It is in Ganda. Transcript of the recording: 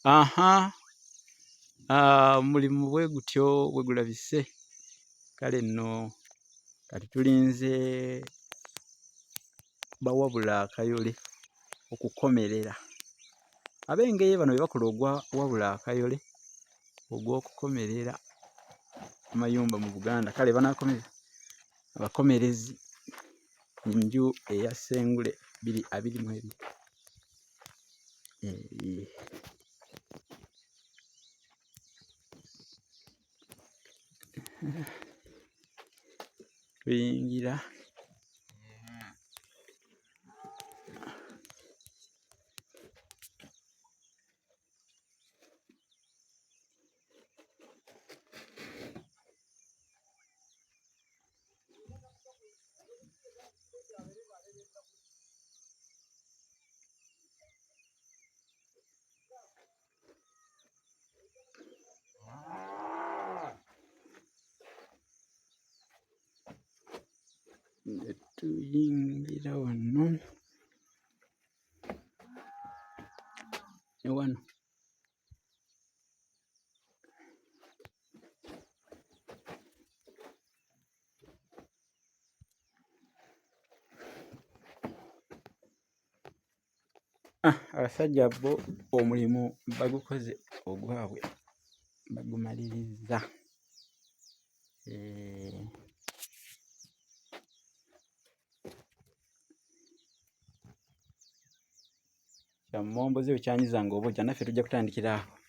Aha, mulimu bwe gutyo bwe gulabise. Kale nno kati tulinze bawabula akayole okukomerera. Ab'engeye bano bye bakola ogwa wabula akayole ogw'okukomerera amayumba mu Buganda. Kale banaakomerera abakomerezi nju eya Ssengule 22. Tuyingira wano ne wano. Abasajja bo omulimu bagukoze ogwabwe, bagumalirizza. Kya Momboze bwe kyanyiza ng'obojja, naffe tujja kutandikira awo.